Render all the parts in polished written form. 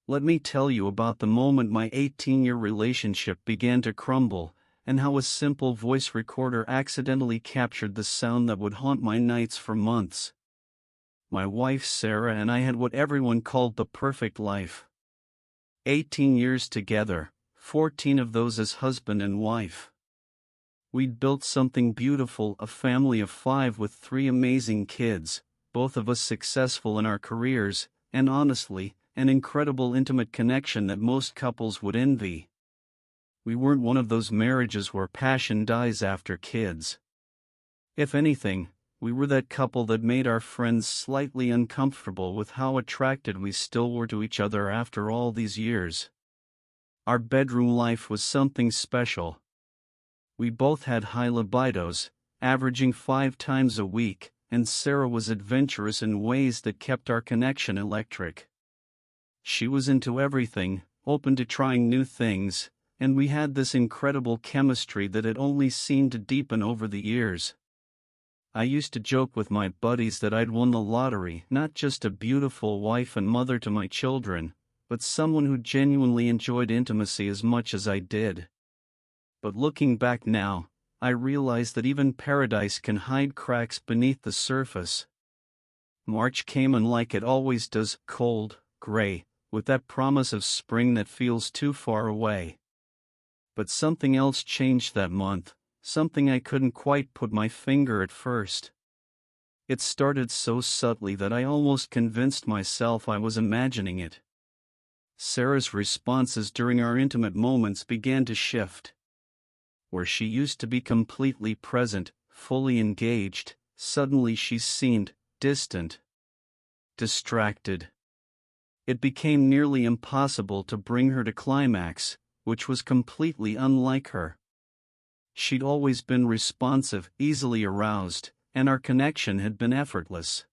Let me tell you about the moment my 18-year relationship began to crumble, and how a simple voice recorder accidentally captured the sound that would haunt my nights for months. My wife Sarah and I had what everyone called the perfect life. 18 years together, 14 of those as husband and wife. We'd built something beautiful, a family of 5 with 3 amazing kids, both of us successful in our careers, and honestly, an incredible intimate connection that most couples would envy. We weren't one of those marriages where passion dies after kids. If anything, we were that couple that made our friends slightly uncomfortable with how attracted we still were to each other after all these years. Our bedroom life was something special. We both had high libidos, averaging 5 times a week, and Sarah was adventurous in ways that kept our connection electric. She was into everything, open to trying new things, and we had this incredible chemistry that had only seemed to deepen over the years. I used to joke with my buddies that I'd won the lottery, not just a beautiful wife and mother to my children, but someone who genuinely enjoyed intimacy as much as I did. But looking back now, I realize that even paradise can hide cracks beneath the surface. March came, and like it always does, cold, gray, with that promise of spring that feels too far away. But something else changed that month, something I couldn't quite put my finger at first. It started so subtly that I almost convinced myself I was imagining it. Sarah's responses during our intimate moments began to shift. Where she used to be completely present, fully engaged, suddenly she seemed distant, distracted. It became nearly impossible to bring her to climax, which was completely unlike her. She'd always been responsive, easily aroused, and our connection had been effortless.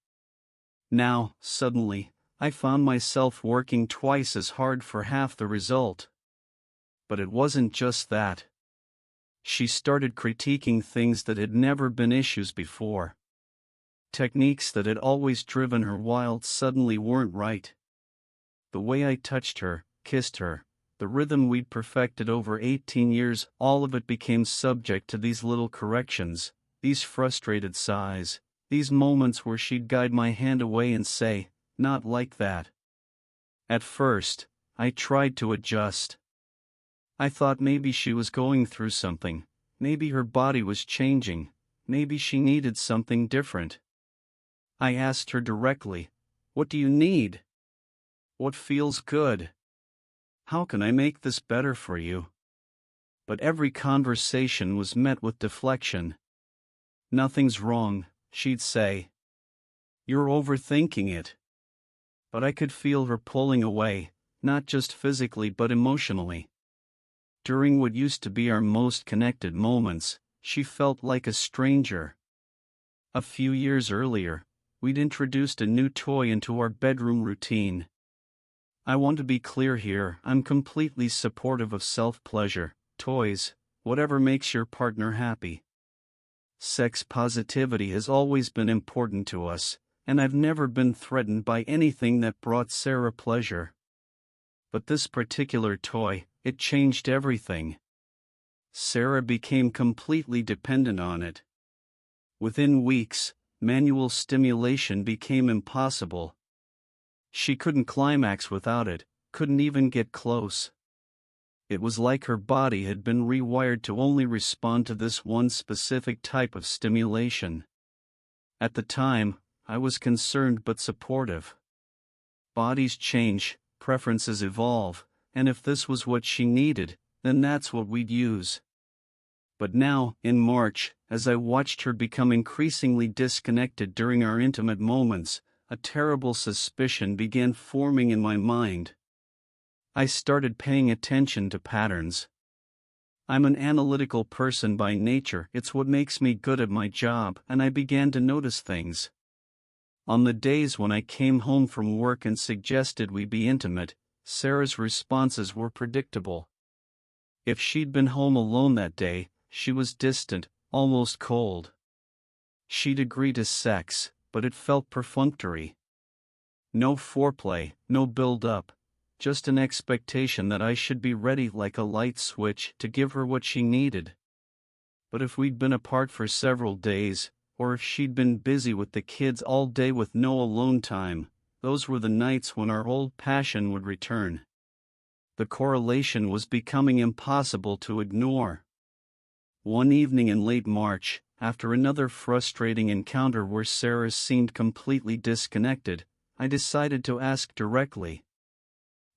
Now, suddenly, I found myself working twice as hard for half the result. But it wasn't just that. She started critiquing things that had never been issues before. Techniques that had always driven her wild suddenly weren't right. The way I touched her, kissed her, the rhythm we'd perfected over 18 years, all of it became subject to these little corrections, these frustrated sighs, these moments where she'd guide my hand away and say, "Not like that." At first, I tried to adjust. I thought maybe she was going through something, maybe her body was changing, maybe she needed something different. I asked her directly, "What do you need? What feels good? How can I make this better for you?" But every conversation was met with deflection. "Nothing's wrong," she'd say. "You're overthinking it." But I could feel her pulling away, not just physically but emotionally. During what used to be our most connected moments, she felt like a stranger. A few years earlier, we'd introduced a new toy into our bedroom routine. I want to be clear here, I'm completely supportive of self-pleasure, toys, whatever makes your partner happy. Sex positivity has always been important to us, and I've never been threatened by anything that brought Sarah pleasure. But this particular toy, it changed everything. Sarah became completely dependent on it. Within weeks, manual stimulation became impossible. She couldn't climax without it, couldn't even get close. It was like her body had been rewired to only respond to this one specific type of stimulation. At the time, I was concerned but supportive. Bodies change, preferences evolve, and if this was what she needed, then that's what we'd use. But now, in March, as I watched her become increasingly disconnected during our intimate moments, a terrible suspicion began forming in my mind. I started paying attention to patterns. I'm an analytical person by nature, it's what makes me good at my job, and I began to notice things. On the days when I came home from work and suggested we be intimate, Sarah's responses were predictable. If she'd been home alone that day, she was distant, almost cold. She'd agree to sex, but it felt perfunctory. No foreplay, no build-up, just an expectation that I should be ready like a light switch to give her what she needed. But if we'd been apart for several days, or if she'd been busy with the kids all day with no alone time, those were the nights when our old passion would return. The correlation was becoming impossible to ignore. One evening in late March, after another frustrating encounter where Sarah seemed completely disconnected, I decided to ask directly.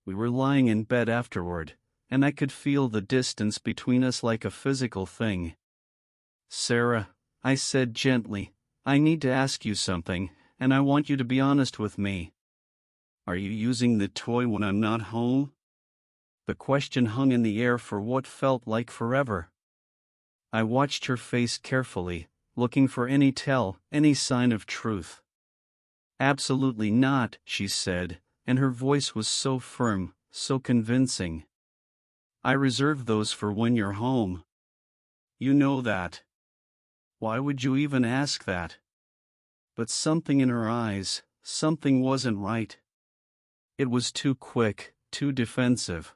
We were lying in bed afterward, and I could feel the distance between us like a physical thing. "Sarah," I said gently, "I need to ask you something, and I want you to be honest with me. Are you using the toy when I'm not home?" The question hung in the air for what felt like forever. I watched her face carefully, looking for any sign of truth. "Absolutely not," she said, and her voice was so firm, so convincing. "I reserve those for when you're home. You know that. Why would you even ask that?" But something in her eyes, something wasn't right. It was too quick, too defensive.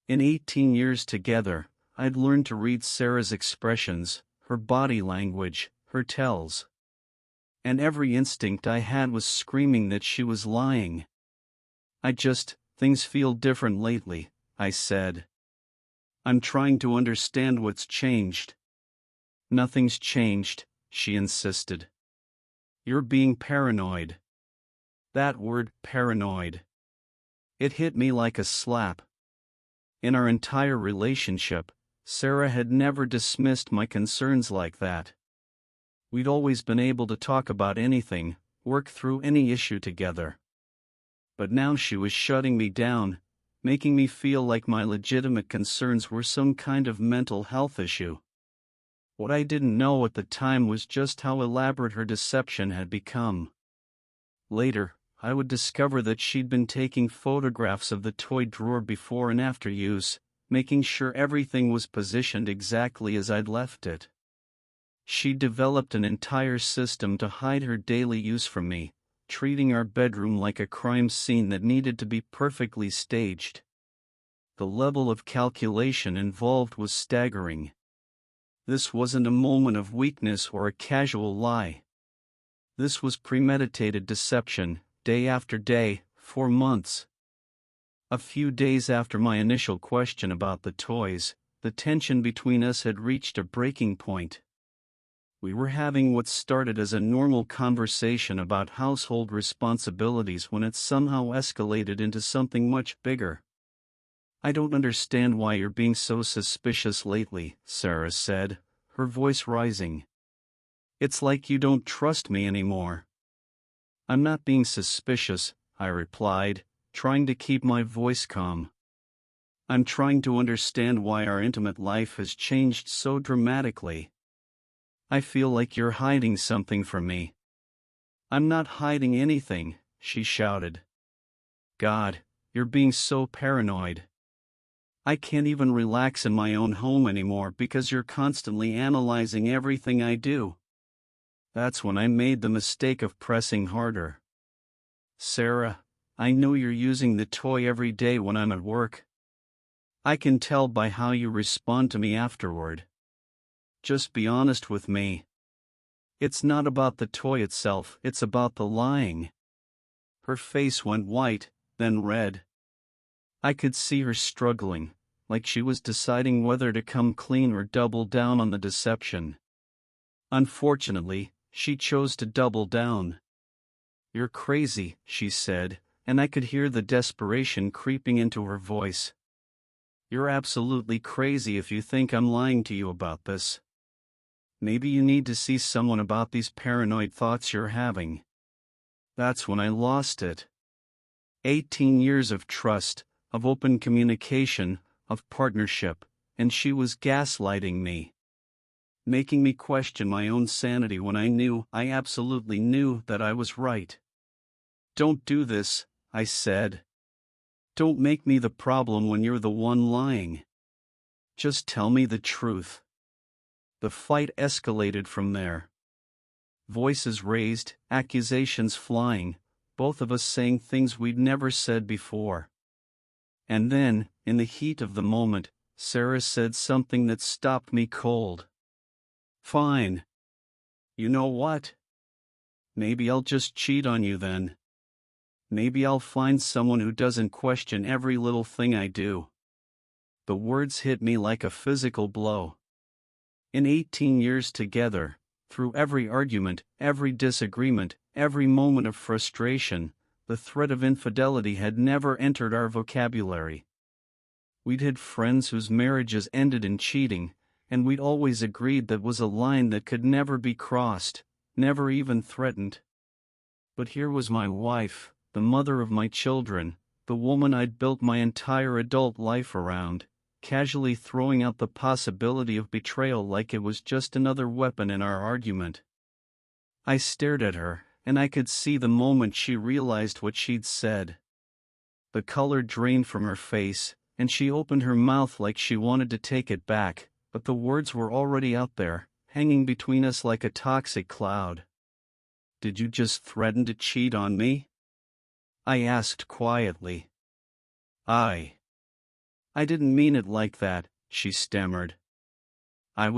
In 18 years together, I'd learned to read Sarah's expressions, her body language, her tells. And every instinct I had was screaming that she was lying. Things feel different lately," I said. "I'm trying to understand what's changed." "Nothing's changed," she insisted. "You're being paranoid." That word, paranoid. It hit me like a slap. In our entire relationship, Sarah had never dismissed my concerns like that. We'd always been able to talk about anything, work through any issue together. But now she was shutting me down, making me feel like my legitimate concerns were some kind of mental health issue. What I didn't know at the time was just how elaborate her deception had become. Later, I would discover that she'd been taking photographs of the toy drawer before and after use, making sure everything was positioned exactly as I'd left it. She developed an entire system to hide her daily use from me, treating our bedroom like a crime scene that needed to be perfectly staged. The level of calculation involved was staggering. This wasn't a moment of weakness or a casual lie. This was premeditated deception, day after day, for months. A few days after my initial question about the toys, the tension between us had reached a breaking point. We were having what started as a normal conversation about household responsibilities when it somehow escalated into something much bigger. "I don't understand why you're being so suspicious lately," Sarah said, her voice rising. "It's like you don't trust me anymore." "I'm not being suspicious," I replied, trying to keep my voice calm. "I'm trying to understand why our intimate life has changed so dramatically. I feel like you're hiding something from me." "I'm not hiding anything," she shouted. "God, you're being so paranoid. I can't even relax in my own home anymore because you're constantly analyzing everything I do." That's when I made the mistake of pressing harder. "Sarah, I know you're using the toy every day when I'm at work. I can tell by how you respond to me afterward. Just be honest with me. It's not about the toy itself, it's about the lying." Her face went white, then red. I could see her struggling, like she was deciding whether to come clean or double down on the deception. Unfortunately, she chose to double down. "You're crazy," she said, and I could hear the desperation creeping into her voice. "You're absolutely crazy if you think I'm lying to you about this. Maybe you need to see someone about these paranoid thoughts you're having." That's when I lost it. 18 years of trust, of open communication, of partnership, and she was gaslighting me. Making me question my own sanity when I absolutely knew that I was right. "Don't do this," I said. "Don't make me the problem when you're the one lying. Just tell me the truth." The fight escalated from there. Voices raised, accusations flying, both of us saying things we'd never said before. And then, in the heat of the moment, Sarah said something that stopped me cold. "Fine. You know what? Maybe I'll just cheat on you then. Maybe I'll find someone who doesn't question every little thing I do." The words hit me like a physical blow. In 18 years together, through every argument, every disagreement, every moment of frustration, the threat of infidelity had never entered our vocabulary. We'd had friends whose marriages ended in cheating, and we'd always agreed that was a line that could never be crossed, never even threatened. But here was my wife, the mother of my children, the woman I'd built my entire adult life around, casually throwing out the possibility of betrayal like it was just another weapon in our argument. I stared at her, and I could see the moment she realized what she'd said. The color drained from her face, and she opened her mouth like she wanted to take it back, but the words were already out there, hanging between us like a toxic cloud. "Did you just threaten to cheat on me?" I asked quietly. I didn't mean it like that," she stammered. "I'm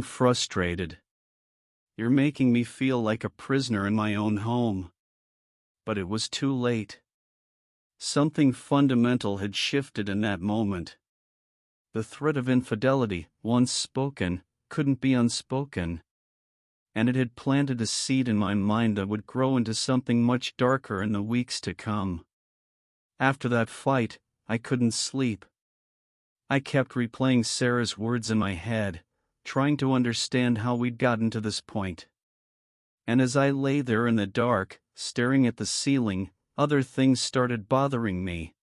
frustrated. You're making me feel like a prisoner in my own home." But it was too late. Something fundamental had shifted in that moment. The threat of infidelity, once spoken, couldn't be unspoken. And it had planted a seed in my mind that would grow into something much darker in the weeks to come. After that fight, I couldn't sleep. I kept replaying Sarah's words in my head, trying to understand how we'd gotten to this point. And as I lay there in the dark, staring at the ceiling, other things started bothering me.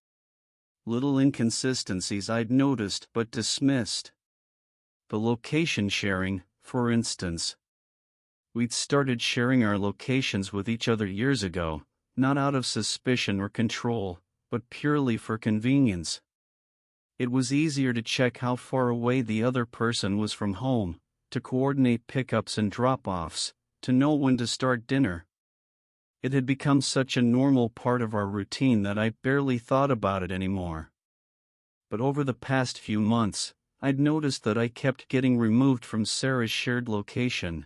Little inconsistencies I'd noticed but dismissed. The location sharing, for instance. We'd started sharing our locations with each other years ago, not out of suspicion or control, but purely for convenience. It was easier to check how far away the other person was from home, to coordinate pickups and drop-offs, to know when to start dinner. It had become such a normal part of our routine that I barely thought about it anymore. But over the past few months, I'd noticed that I kept getting removed from Sarah's shared location.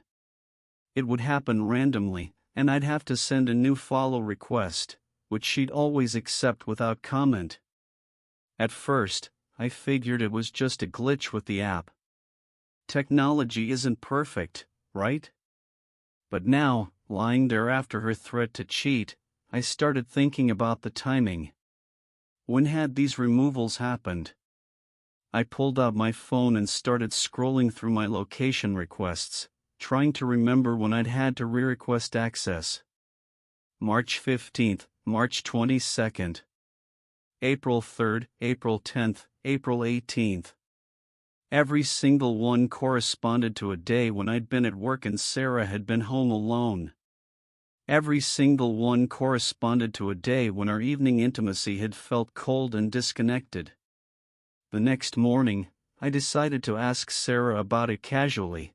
It would happen randomly, and I'd have to send a new follow request, which she'd always accept without comment. At first, I figured it was just a glitch with the app. Technology isn't perfect, right? But now, lying there after her threat to cheat, I started thinking about the timing. When had these removals happened? I pulled out my phone and started scrolling through my location requests, trying to remember when I'd had to re-request access. March 15th, March 22nd. April 3rd, April 10th, April 18th. Every single one corresponded to a day when I'd been at work and Sarah had been home alone. Every single one corresponded to a day when our evening intimacy had felt cold and disconnected. The next morning, I decided to ask Sarah about it casually.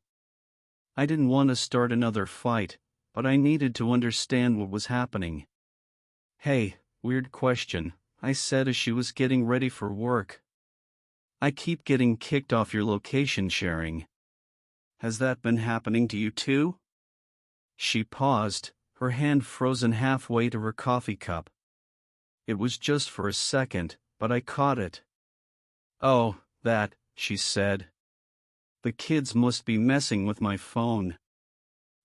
I didn't want to start another fight, but I needed to understand what was happening. "Hey, weird question," I said as she was getting ready for work. "I keep getting kicked off your location sharing. Has that been happening to you too?" She paused, her hand frozen halfway to her coffee cup. It was just for a second, but I caught it. "Oh, that," she said. "The kids must be messing with my phone.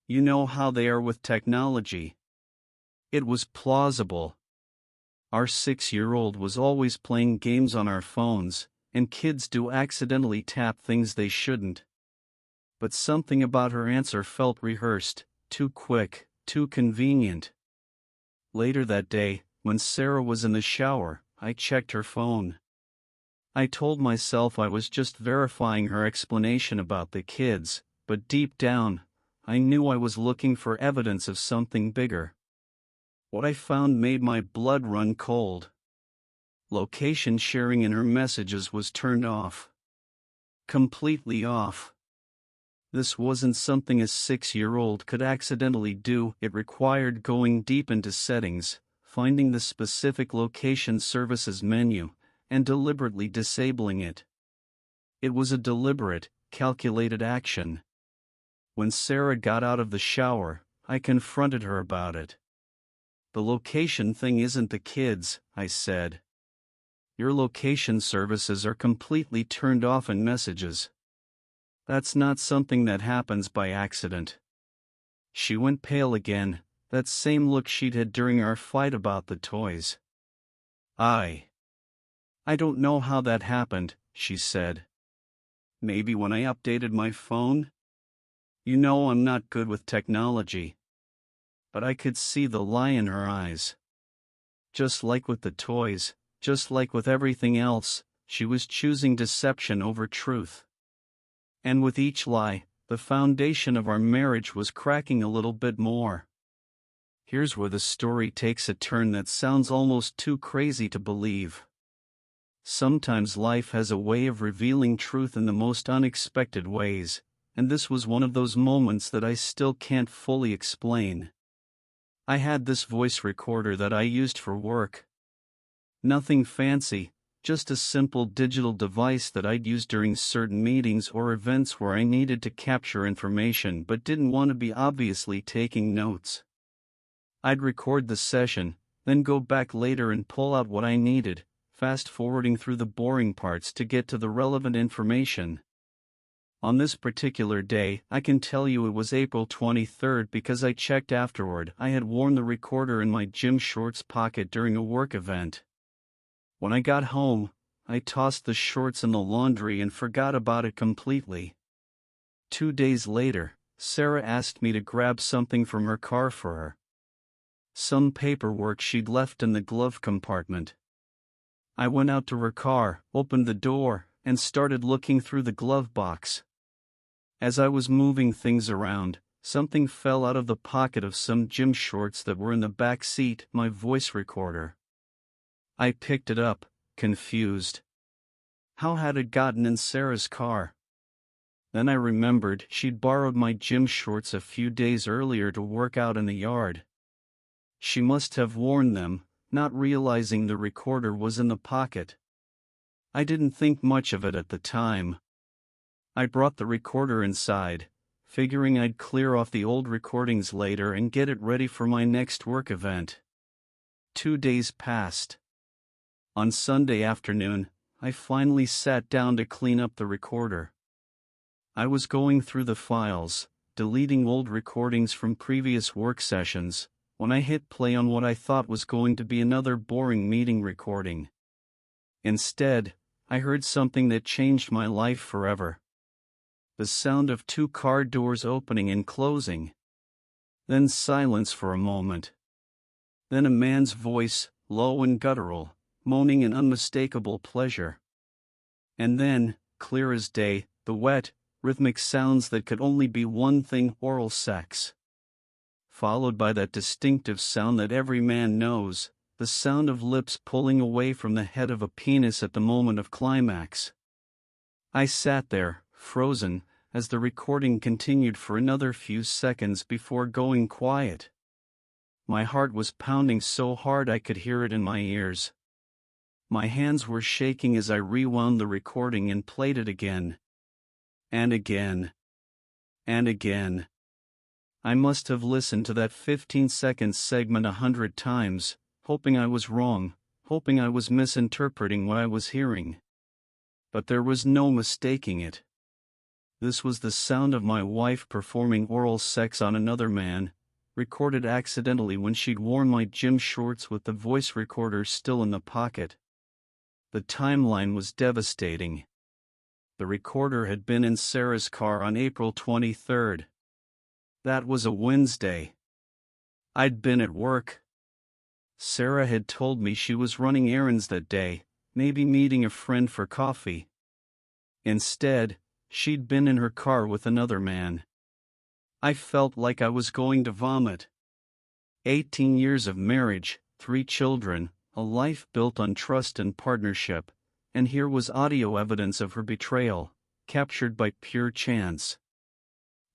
You know how they are with technology." It was plausible. Our 6-year-old was always playing games on our phones, and kids do accidentally tap things they shouldn't. But something about her answer felt rehearsed, too quick, too convenient. Later that day, when Sarah was in the shower, I checked her phone. I told myself I was just verifying her explanation about the kids, but deep down, I knew I was looking for evidence of something bigger. What I found made my blood run cold. Location sharing in her messages was turned off. Completely off. This wasn't something a 6-year-old could accidentally do. It required going deep into settings, finding the specific location services menu, and deliberately disabling it. It was a deliberate, calculated action. When Sarah got out of the shower, I confronted her about it. "The location thing isn't the kids," I said. "Your location services are completely turned off in messages. That's not something that happens by accident." She went pale again, that same look she'd had during our fight about the toys. I don't know how that happened," she said. "Maybe when I updated my phone? You know I'm not good with technology." But I could see the lie in her eyes. Just like with the toys, just like with everything else, she was choosing deception over truth. And with each lie, the foundation of our marriage was cracking a little bit more. Here's where the story takes a turn that sounds almost too crazy to believe. Sometimes life has a way of revealing truth in the most unexpected ways, and this was one of those moments that I still can't fully explain. I had this voice recorder that I used for work. Nothing fancy, just a simple digital device that I'd use during certain meetings or events where I needed to capture information but didn't want to be obviously taking notes. I'd record the session, then go back later and pull out what I needed, fast-forwarding through the boring parts to get to the relevant information. On this particular day, I can tell you it was April 23rd because I checked afterward. I had worn the recorder in my gym shorts pocket during a work event. When I got home, I tossed the shorts in the laundry and forgot about it completely. 2 days later, Sarah asked me to grab something from her car for her. Some paperwork she'd left in the glove compartment. I went out to her car, opened the door, and started looking through the glove box. As I was moving things around, something fell out of the pocket of some gym shorts that were in the back seat, my voice recorder. I picked it up, confused. How had it gotten in Sarah's car? Then I remembered she'd borrowed my gym shorts a few days earlier to work out in the yard. She must have worn them, not realizing the recorder was in the pocket. I didn't think much of it at the time. I brought the recorder inside, figuring I'd clear off the old recordings later and get it ready for my next work event. 2 days passed. On Sunday afternoon, I finally sat down to clean up the recorder. I was going through the files, deleting old recordings from previous work sessions, when I hit play on what I thought was going to be another boring meeting recording. Instead, I heard something that changed my life forever. The sound of 2 car doors opening and closing. Then silence for a moment. Then a man's voice, low and guttural, moaning in unmistakable pleasure. And then, clear as day, the wet, rhythmic sounds that could only be one thing: oral sex. Followed by that distinctive sound that every man knows, the sound of lips pulling away from the head of a penis at the moment of climax. I sat there, frozen, as the recording continued for another few seconds before going quiet. My heart was pounding so hard I could hear it in my ears. My hands were shaking as I rewound the recording and played it again. And again. And again. I must have listened to that 15-second segment 100 times, hoping I was wrong, hoping I was misinterpreting what I was hearing. But there was no mistaking it. This was the sound of my wife performing oral sex on another man, recorded accidentally when she'd worn my gym shorts with the voice recorder still in the pocket. The timeline was devastating. The recorder had been in Sarah's car on April 23rd. That was a Wednesday. I'd been at work. Sarah had told me she was running errands that day, maybe meeting a friend for coffee. Instead, she'd been in her car with another man. I felt like I was going to vomit. 18 years of marriage, 3 children, a life built on trust and partnership, and here was audio evidence of her betrayal, captured by pure chance.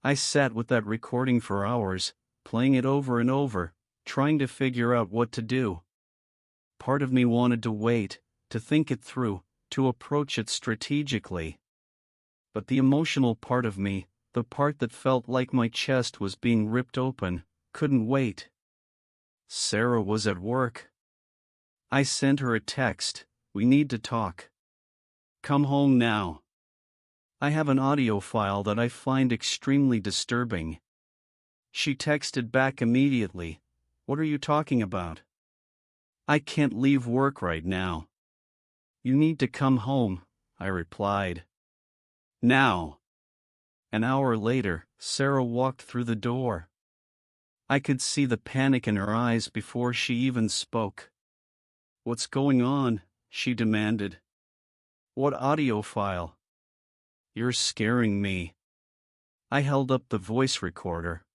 I sat with that recording for hours, playing it over and over, trying to figure out what to do. Part of me wanted to wait, to think it through, to approach it strategically. But the emotional part of me, the part that felt like my chest was being ripped open, couldn't wait. Sarah was at work. I sent her a text, "We need to talk. Come home now." I have an audio file that I find extremely disturbing. She texted back immediately, "What are you talking about? I can't leave work right now." "You need to come home," I replied. "Now." An hour later, Sarah walked through the door. I could see the panic in her eyes before she even spoke. "What's going on?" she demanded. "What audio file?" "You're scaring me." I held up the voice recorder.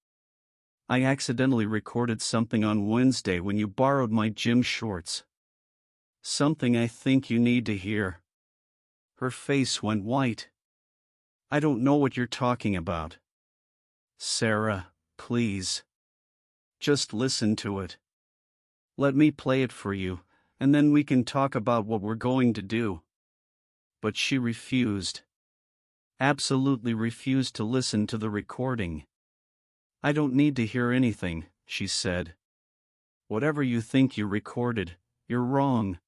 "I accidentally recorded something on Wednesday when you borrowed my gym shorts. Something I think you need to hear." Her face went white. "I don't know what you're talking about." "Sarah, please. Just listen to it. Let me play it for you, and then we can talk about what we're going to do." But she refused. Absolutely refused to listen to the recording. "I don't need to hear anything," she said. "Whatever you think you recorded, you're wrong.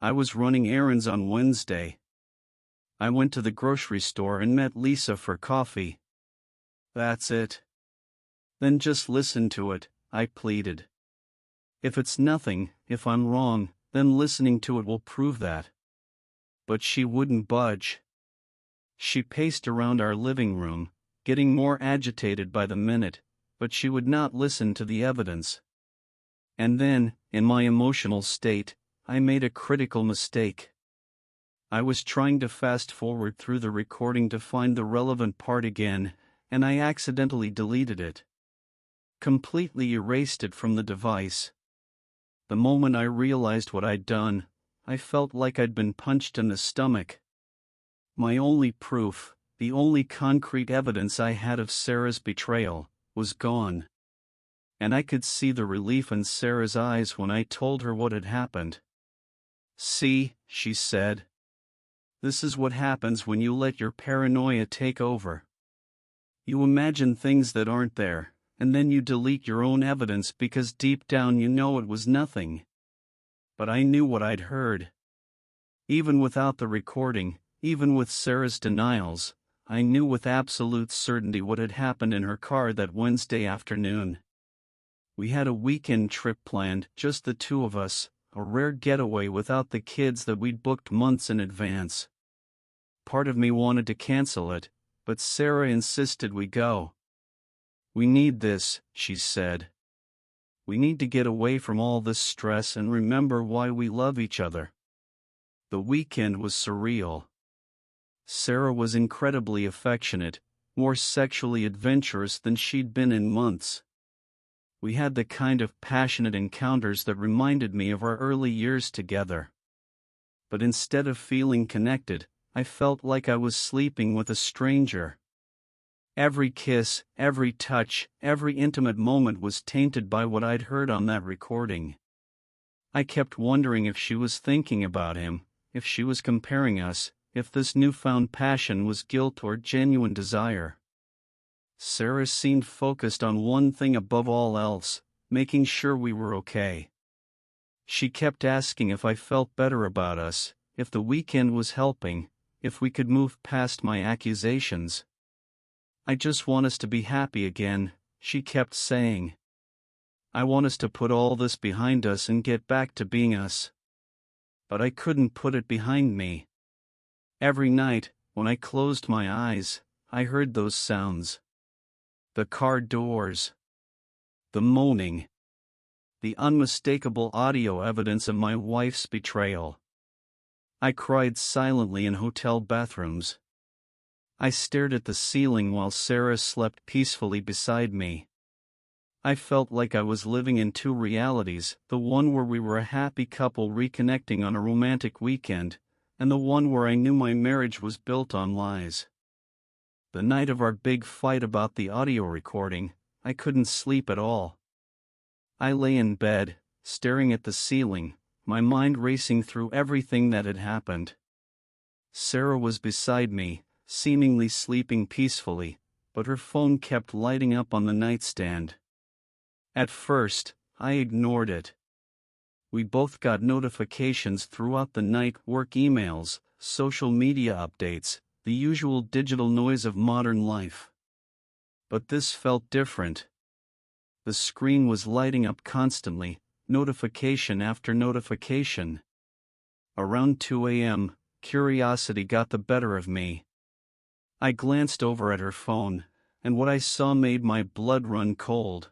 I was running errands on Wednesday. I went to the grocery store and met Lisa for coffee. That's it." "Then just listen to it," I pleaded. "If it's nothing, if I'm wrong, then listening to it will prove that." But she wouldn't budge. She paced around our living room, getting more agitated by the minute, but she would not listen to the evidence. And then, in my emotional state, I made a critical mistake. I was trying to fast forward through the recording to find the relevant part again, and I accidentally deleted it. Completely erased it from the device. The moment I realized what I'd done, I felt like I'd been punched in the stomach. My only proof, the only concrete evidence I had of Sarah's betrayal, was gone. And I could see the relief in Sarah's eyes when I told her what had happened. "See," she said. "This is what happens when you let your paranoia take over. You imagine things that aren't there, and then you delete your own evidence because deep down you know it was nothing." But I knew what I'd heard. Even without the recording, even with Sarah's denials, I knew with absolute certainty what had happened in her car that Wednesday afternoon. We had a weekend trip planned, just the two of us, a rare getaway without the kids that we'd booked months in advance. Part of me wanted to cancel it, but Sarah insisted we go. "We need this," she said. "We need to get away from all this stress and remember why we love each other." The weekend was surreal. Sarah was incredibly affectionate, more sexually adventurous than she'd been in months. We had the kind of passionate encounters that reminded me of our early years together. But instead of feeling connected, I felt like I was sleeping with a stranger. Every kiss, every touch, every intimate moment was tainted by what I'd heard on that recording. I kept wondering if she was thinking about him, if she was comparing us, if this newfound passion was guilt or genuine desire. Sarah seemed focused on one thing above all else, making sure we were okay. She kept asking if I felt better about us, if the weekend was helping, if we could move past my accusations. "I just want us to be happy again," she kept saying. "I want us to put all this behind us and get back to being us." But I couldn't put it behind me. Every night, when I closed my eyes, I heard those sounds. The car doors. The moaning. The unmistakable audio evidence of my wife's betrayal. I cried silently in hotel bathrooms. I stared at the ceiling while Sarah slept peacefully beside me. I felt like I was living in two realities, the one where we were a happy couple reconnecting on a romantic weekend, and the one where I knew my marriage was built on lies. The night of our big fight about the audio recording, I couldn't sleep at all. I lay in bed, staring at the ceiling, my mind racing through everything that had happened. Sarah was beside me, seemingly sleeping peacefully, but her phone kept lighting up on the nightstand. At first, I ignored it. We both got notifications throughout the night: work emails, social media updates, the usual digital noise of modern life. But this felt different. The screen was lighting up constantly, notification after notification. Around 2 a.m., curiosity got the better of me. I glanced over at her phone, and what I saw made my blood run cold.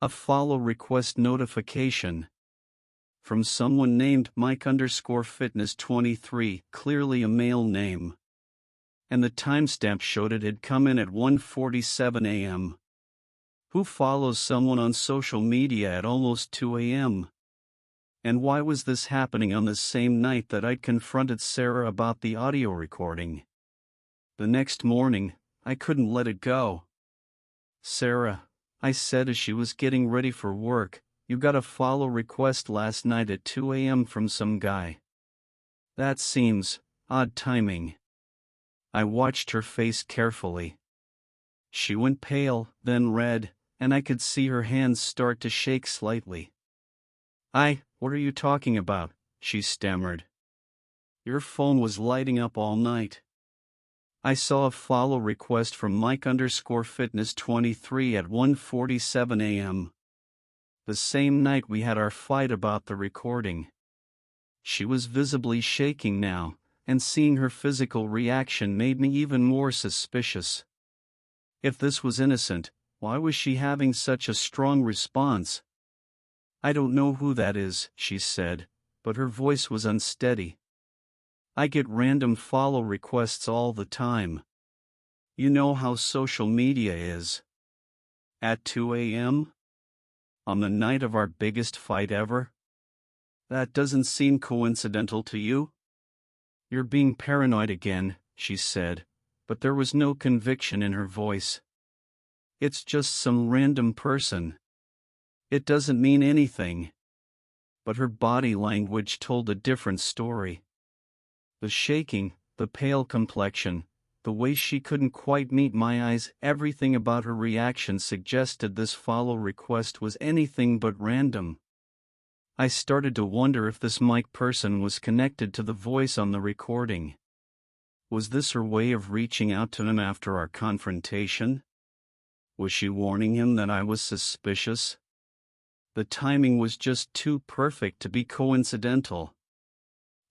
A follow request notification. From someone named Mike_Fitness23, clearly a male name. And the timestamp showed it had come in at 1:47 a.m. Who follows someone on social media at almost 2 a.m.? And why was this happening on the same night that I'd confronted Sarah about the audio recording? The next morning, I couldn't let it go. "Sarah," I said as she was getting ready for work, "you got a follow request last night at 2 a.m. from some guy. That seems odd timing." I watched her face carefully. She went pale, then red, and I could see her hands start to shake slightly. What are you talking about?" she stammered. "Your phone was lighting up all night. I saw a follow request from Mike_Fitness23 at 1:47 a.m. The same night we had our fight about the recording." She was visibly shaking now, and seeing her physical reaction made me even more suspicious. If this was innocent, why was she having such a strong response? "I don't know who that is," she said, but her voice was unsteady. "I get random follow requests all the time. You know how social media is." At 2 a.m.? On the night of our biggest fight ever? That doesn't seem coincidental to you? "You're being paranoid again," she said, but there was no conviction in her voice. "It's just some random person. It doesn't mean anything." But her body language told a different story. The shaking, the pale complexion, the way she couldn't quite meet my eyes, everything about her reaction suggested this follow request was anything but random. I started to wonder if this Mike person was connected to the voice on the recording. Was this her way of reaching out to him after our confrontation? Was she warning him that I was suspicious? The timing was just too perfect to be coincidental.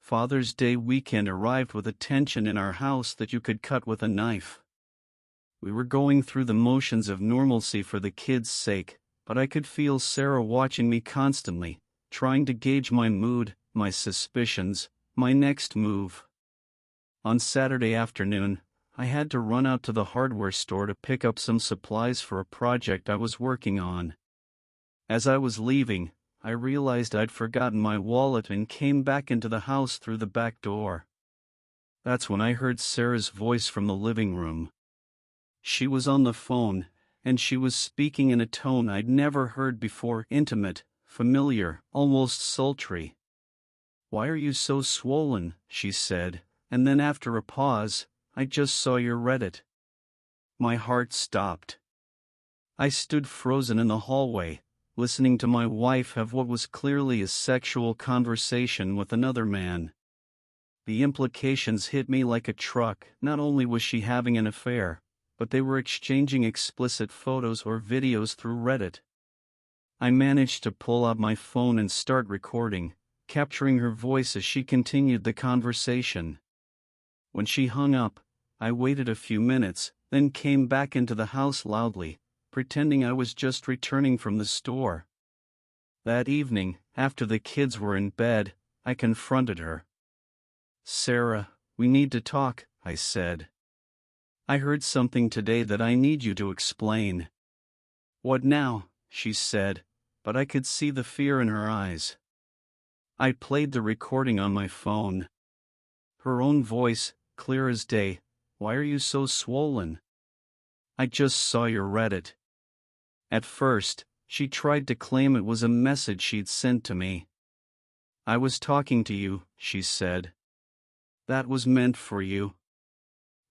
Father's Day weekend arrived with a tension in our house that you could cut with a knife. We were going through the motions of normalcy for the kids' sake, but I could feel Sarah watching me constantly, trying to gauge my mood, my suspicions, my next move. On Saturday afternoon, I had to run out to the hardware store to pick up some supplies for a project I was working on. As I was leaving, I realized I'd forgotten my wallet and came back into the house through the back door. That's when I heard Sarah's voice from the living room. She was on the phone, and she was speaking in a tone I'd never heard before: intimate, familiar, almost sultry. "Why are you so swollen?" she said, and then after a pause, "I just saw your Reddit." My heart stopped. I stood frozen in the hallway, listening to my wife have what was clearly a sexual conversation with another man. The implications hit me like a truck. Not only was she having an affair, but they were exchanging explicit photos or videos through Reddit. I managed to pull out my phone and start recording, capturing her voice as she continued the conversation. When she hung up, I waited a few minutes, then came back into the house loudly, pretending I was just returning from the store. That evening, after the kids were in bed, I confronted her. "Sarah, we need to talk," I said. "I heard something today that I need you to explain." "What now?" she said, but I could see the fear in her eyes. I played the recording on my phone. Her own voice, clear as day. "Why are you so swollen?" "I just saw your Reddit." At first, She tried to claim it was a message she'd sent to me. "I was talking to you," she said. "That was meant for you."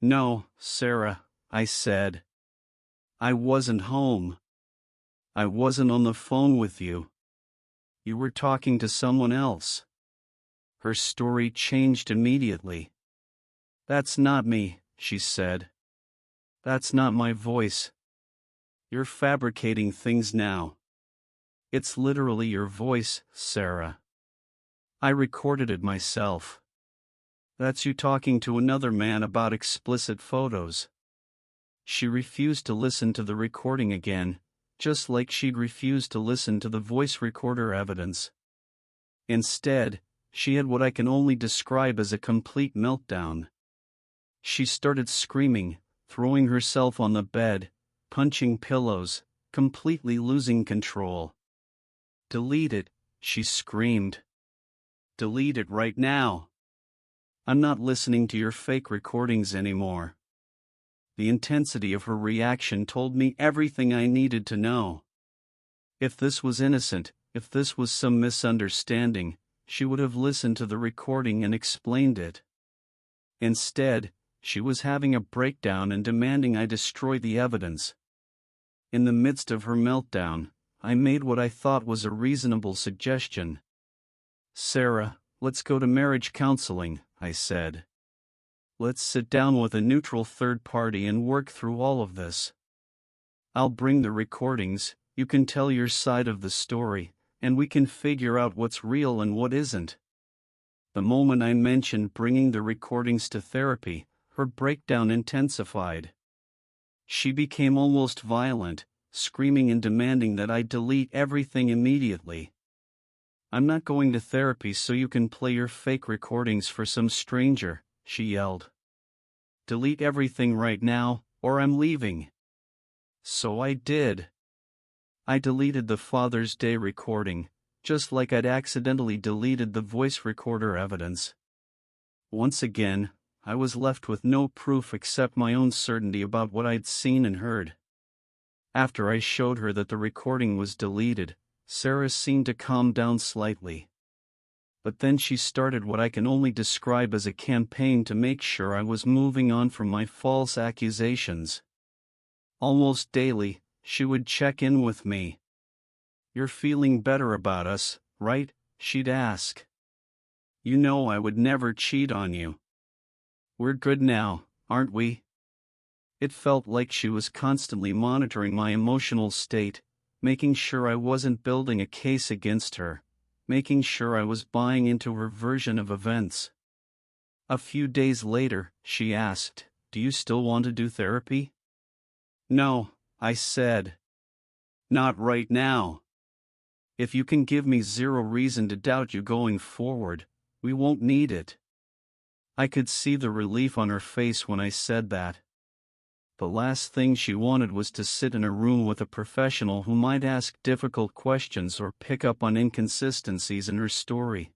"No, Sarah," I said. "I wasn't home. I wasn't on the phone with you. You were talking to someone else." Her story changed immediately. "That's not me," she said. "That's not my voice. You're fabricating things now. It's literally your voice, Sarah. I recorded it myself. That's you talking to another man about explicit photos." She refused to listen to the recording again, just like she'd refused to listen to the voice recorder evidence. Instead, she had what I can only describe as a complete meltdown. She started screaming, throwing herself on the bed, punching pillows, completely losing control. "Delete it," she screamed. "Delete it right now. I'm not listening to your fake recordings anymore." The intensity of her reaction told me everything I needed to know. If this was innocent, if this was some misunderstanding, she would have listened to the recording and explained it. Instead, she was having a breakdown and demanding I destroy the evidence. In the midst of her meltdown, I made what I thought was a reasonable suggestion. "Sarah, let's go to marriage counseling," I said. "Let's sit down with a neutral third party and work through all of this. I'll bring the recordings, you can tell your side of the story, and we can figure out what's real and what isn't." The moment I mentioned bringing the recordings to therapy, her breakdown intensified. She became almost violent, screaming and demanding that I delete everything immediately. "I'm not going to therapy so you can play your fake recordings for some stranger," she yelled. "Delete everything right now, or I'm leaving." So I did. I deleted the Father's Day recording, just like I'd accidentally deleted the voice recorder evidence. Once again, I was left with no proof except my own certainty about what I'd seen and heard. After I showed her that the recording was deleted, Sarah seemed to calm down slightly. But then she started what I can only describe as a campaign to make sure I was moving on from my false accusations. Almost daily, she would check in with me. "You're feeling better about us, right?" she'd ask. "You know I would never cheat on you. We're good now, aren't we?" It felt like she was constantly monitoring my emotional state, making sure I wasn't building a case against her, making sure I was buying into her version of events. A few days later, she asked, "Do you still want to do therapy?" "No," I said. "Not right now. If you can give me zero reason to doubt you going forward, we won't need it." I could see the relief on her face when I said that. The last thing she wanted was to sit in a room with a professional who might ask difficult questions or pick up on inconsistencies in her story.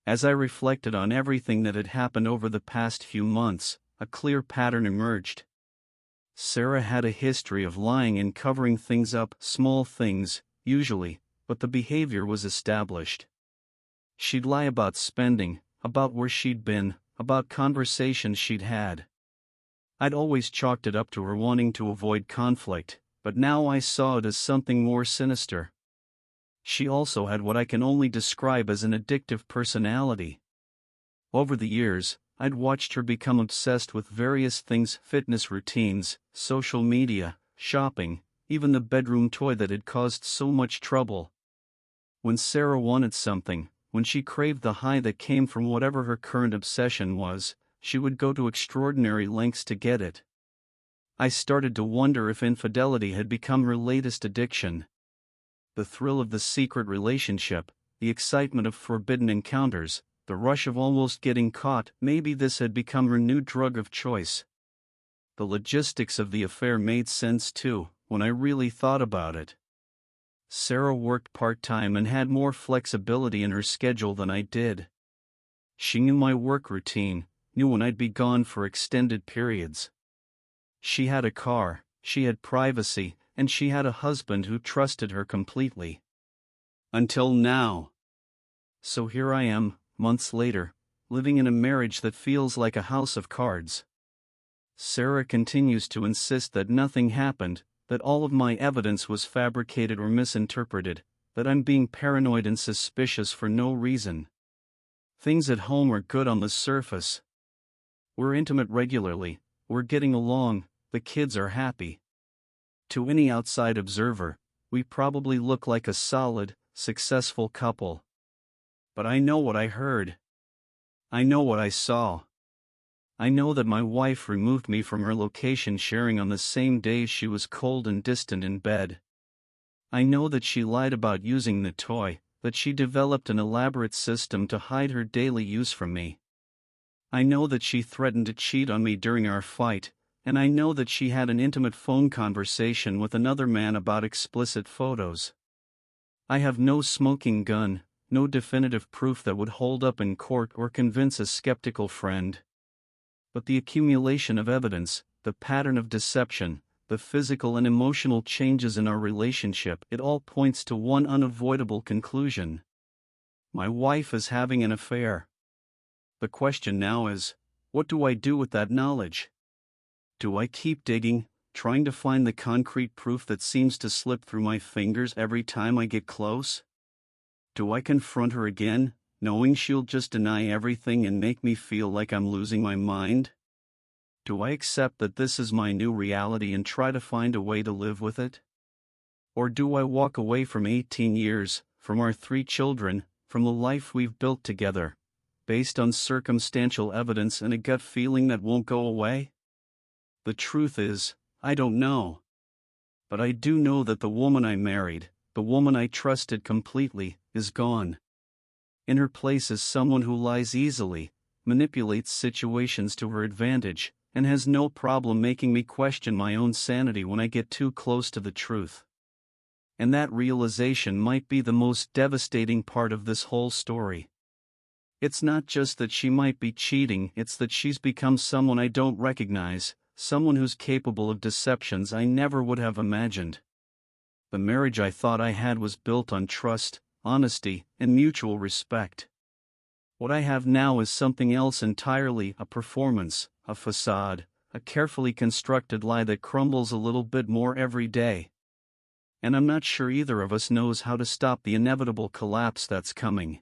As I reflected on everything that had happened over the past few months, a clear pattern emerged. Sarah had a history of lying and covering things up, small things, usually, but the behavior was established. She'd lie about spending, about where she'd been, about conversations she'd had. I'd always chalked it up to her wanting to avoid conflict, but now I saw it as something more sinister. She also had what I can only describe as an addictive personality. Over the years, I'd watched her become obsessed with various things: fitness routines, social media, shopping, even the bedroom toy that had caused so much trouble. When Sarah wanted something, when she craved the high that came from whatever her current obsession was, she would go to extraordinary lengths to get it. I started to wonder if infidelity had become her latest addiction. The thrill of the secret relationship, the excitement of forbidden encounters, the rush of almost getting caught, maybe this had become her new drug of choice. The logistics of the affair made sense too, when I really thought about it. Sarah worked part-time and had more flexibility in her schedule than I did. She knew my work routine, knew when I'd be gone for extended periods. She had a car, she had privacy, and she had a husband who trusted her completely. Until now. So here I am, months later, living in a marriage that feels like a house of cards. Sarah continues to insist that nothing happened, that all of my evidence was fabricated or misinterpreted, that I'm being paranoid and suspicious for no reason. Things at home are good on the surface. We're intimate regularly, we're getting along, the kids are happy. To any outside observer, we probably look like a solid, successful couple. But I know what I heard. I know what I saw. I know that my wife removed me from her location sharing on the same day she was cold and distant in bed. I know that she lied about using the toy, that she developed an elaborate system to hide her daily use from me. I know that she threatened to cheat on me during our fight, and I know that she had an intimate phone conversation with another man about explicit photos. I have no smoking gun, no definitive proof that would hold up in court or convince a skeptical friend. But the accumulation of evidence, the pattern of deception, the physical and emotional changes in our relationship, it all points to one unavoidable conclusion. My wife is having an affair. The question now is, what do I do with that knowledge? Do I keep digging, trying to find the concrete proof that seems to slip through my fingers every time I get close? Do I confront her again, knowing she'll just deny everything and make me feel like I'm losing my mind? Do I accept that this is my new reality and try to find a way to live with it? Or do I walk away from 18 years, from our 3 children, from the life we've built together, based on circumstantial evidence and a gut feeling that won't go away? The truth is, I don't know. But I do know that the woman I married, the woman I trusted completely, is gone. In her place is someone who lies easily, manipulates situations to her advantage, and has no problem making me question my own sanity when I get too close to the truth. And that realization might be the most devastating part of this whole story. It's not just that she might be cheating, it's that she's become someone I don't recognize, someone who's capable of deceptions I never would have imagined. The marriage I thought I had was built on trust, honesty, and mutual respect. What I have now is something else entirely, a performance, a facade, a carefully constructed lie that crumbles a little bit more every day. And I'm not sure either of us knows how to stop the inevitable collapse that's coming.